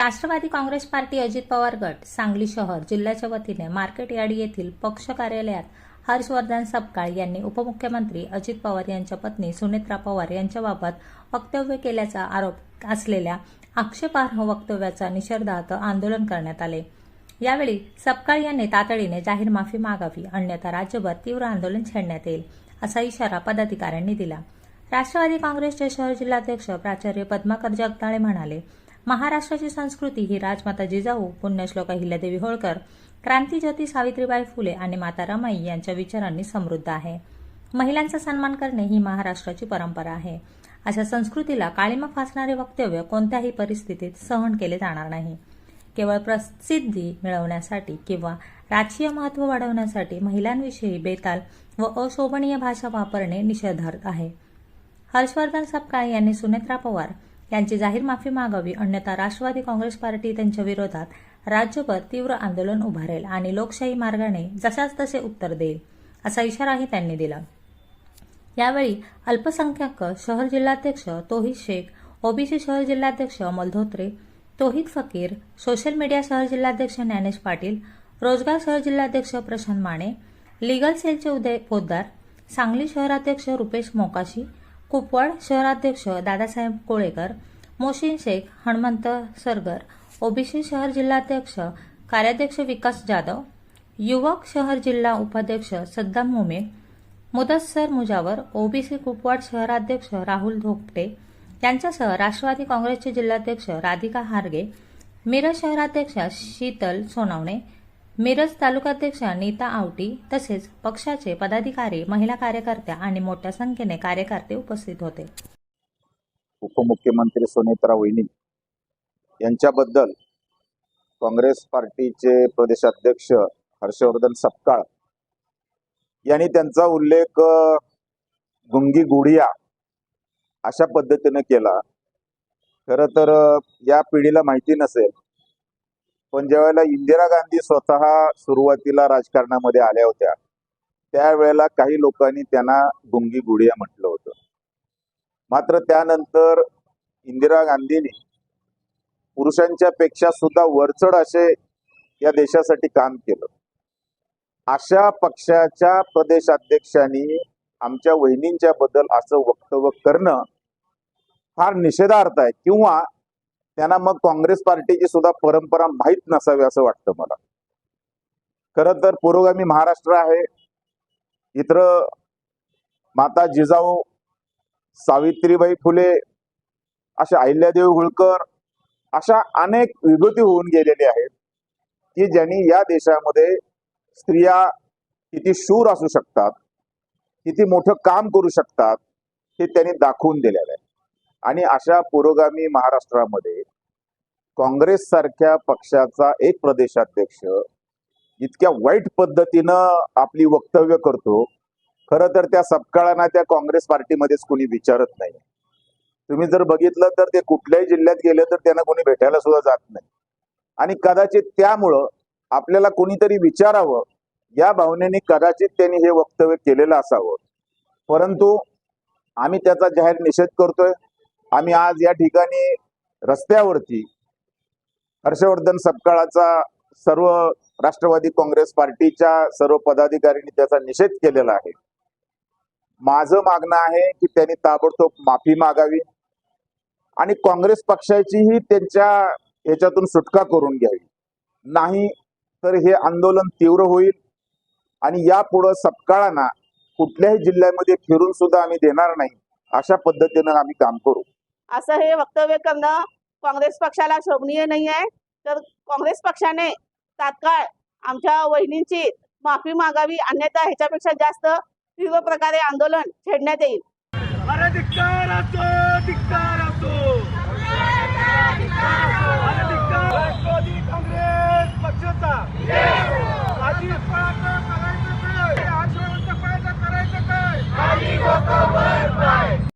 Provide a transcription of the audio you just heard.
Rashtrawadi Congress party Ajit Pawar गट सांगली शहर जिल्ह्याच्या वतीने मार्केट यार्ड येथील पक्ष कार्यालयात हर्षवर्धन सपकाळ यांनी उपमुख्यमंत्री अजित पवार यांच्या पत्नी सुनेत्रा पवार यांच्याबाबत वक्तव्य केल्याचा आरोप असलेल्या आक्षेपार्ह वक्तव्याचा निषेधार्थ आंदोलन करण्यात आले। यावेळी सपकाळ यांनी तातडीने जाहीर माफी मागावी, अन्यथा राज्यभर तीव्र आंदोलन छेडण्यात येईल असा इशारा पदाधिकाऱ्यांनी दिला। राष्ट्रवादी काँग्रेसचे शहर जिल्हाध्यक्ष प्राचार्य पद्माकर जगदाळे म्हणाले, महाराष्ट्राची संस्कृती ही राजमाता जिजाऊ, पुण्यश्लोक अहिल्यादेवी होळकर, क्रांतीज्योती सावित्रीबाई फुले आणि माता रमाई यांच्या विचारांनी समृद्ध आहे। महिलांचा सन्मान करणे ही महाराष्ट्राची परंपरा आहे। अशा संस्कृतीला काळिमा फासणारे वक्तव्य कोणत्याही परिस्थितीत सहन केले जाणार नाही। केवळ प्रसिद्धी मिळवण्यासाठी किंवा राजकीय महत्त्व वाढवण्यासाठी महिलांविषयी बेताल व अशोभनीय भाषा वापरणे निषेधार्ह आहे। हर्षवर्धन सपकाळ यांनी सुनेत्रा पवार यांची जाहीर माफी मागावी, अन्यथा राष्ट्रवादी काँग्रेस पार्टी त्यांच्या विरोधात राज्यभर तीव्र आंदोलन उभारेल आणि लोकशाही मार्गाने जशास तसे उत्तर देईल असा इशाराही त्यांनी दिला। यावेळी अल्पसंख्याक शहर जिल्हाध्यक्ष तौहीद शेख, ओबीसी शहर जिल्हाध्यक्ष अमोल धोत्रे, तौहीद फकीर, सोशल मीडिया शहर जिल्हाध्यक्ष ज्ञानेश पाटील, रोजगार शहर जिल्हाध्यक्ष प्रशांत माने, लीगल सेलचे उदय पोद्दार, सांगली शहराध्यक्ष रुपेश मोकाशी, कुपवाड शहराध्यक्ष दादासाहेब कोळेकर, मोशीन शेख, हनुमंत सरगर, ओबीसी शहर जिल्हाध्यक्ष कार्याध्यक्ष विकास जाधव, युवक शहर जिल्हा उपाध्यक्ष सद्दाम मोमे, मुदस्सर मुजावर, ओबीसी कुपवाड शहराध्यक्ष राहुल धोकटे यांच्यासह राष्ट्रवादी काँग्रेसचे जिल्हाध्यक्ष राधिका हारगे, मिरज शहराध्यक्ष शीतल सोनावणे, मिरज तालुकाध्यक्ष नीता आवटी तसेच पक्षाचे पदाधिकारी, महिला कार्यकर्त्या आणि मोठ्या संख्येने कार्यकर्ते उपस्थित होते। उपमुख्यमंत्री सुनेत्रा वहिनी यांच्याबद्दल काँग्रेस पार्टीचे प्रदेशाध्यक्ष हर्षवर्धन सपकाळ यांनी त्यांचा उल्लेख गुंगी गुडिया अशा पद्धतीने केला। खरं तर या पिढीला माहिती नसेल, पण ज्यावेळेला इंदिरा गांधी स्वतः सुरुवातीला राजकारणामध्ये आल्या होत्या त्यावेळेला काही लोकांनी त्यांना गुंगी गुडिया म्हटलं होतं। मात्र त्यानंतर इंदिरा गांधींनी पुरुषांच्या पेक्षा सुद्धा वरचढ असे या देशासाठी काम केलं। अशा पक्षाच्या प्रदेशाध्यक्षांनी आमच्या वहिनींच्या बद्दल असं वक्तव्य करणं फार निषेधार्थ आहे, किंवा त्यांना मग काँग्रेस पार्टीची सुद्धा परंपरा माहीत नसावी असं वाटतं मला। खरं तर पुरोगामी महाराष्ट्र आहे, इथं माता जिजाऊ, सावित्रीबाई फुले, अशा अहिल्यादेवी होळकर अशा अनेक विभूती होऊन गेलेले आहेत की ज्यांनी या देशामध्ये स्त्रिया किती शूर असू शकतात, किती मोठं काम करू शकतात हे त्यांनी दाखवून दिलेलं आहे। आणि अशा पुरोगामी महाराष्ट्रामध्ये काँग्रेस सारख्या पक्षाचा एक प्रदेशाध्यक्ष इतक्या वाईट पद्धतीनं आपली वक्तव्य करतो, खरं तर त्या सपकाळांना त्या काँग्रेस पार्टीमध्येच कोणी विचारत नाही। तुम्ही जर बघितलं तर ते कुठल्याही जिल्ह्यात गेले तर त्यांना कोणी भेटायला सुद्धा जात नाही, आणि कदाचित त्यामुळं आपल्याला कोणीतरी विचारावं या भावनेने कदाचित त्यांनी हे वक्तव्य केलेलं असावं। परंतु आम्ही त्याचा जाहीर निषेध करतोय। आम्ही आज या ठिकाणी रस्त्यावरती हर्षवर्धन सपकाळाचा सर्व राष्ट्रवादी काँग्रेस पार्टीच्या सर्व पदाधिकाऱ्यांनी त्याचा निषेध केलेला आहे। माझं मागणं आहे की त्यांनी ताबडतोब माफी मागावी आणि काँग्रेस पक्षाचीही त्यांच्या याच्यातून सुटका करून घ्यावी, नाही तर हे आंदोलन तीव्र होईल आणि यापुढे सपकाळांना कुठल्याही जिल्ह्यामध्ये फिरून सुद्धा आम्ही देणार नाही अशा पद्धतीने आम्ही काम करू। असं हे वक्तव्य करणं काँग्रेस पक्षाला शोभनीय नाही आहे। तर काँग्रेस पक्षाने तात्काळ आमच्या वहिनींची माफी मागावी, अन्यथा ह्याच्यापेक्षा जास्त तीव्र प्रकारे आंदोलन छेडण्यात येईल। अरे धिक्कार असो, धिक्कार असो।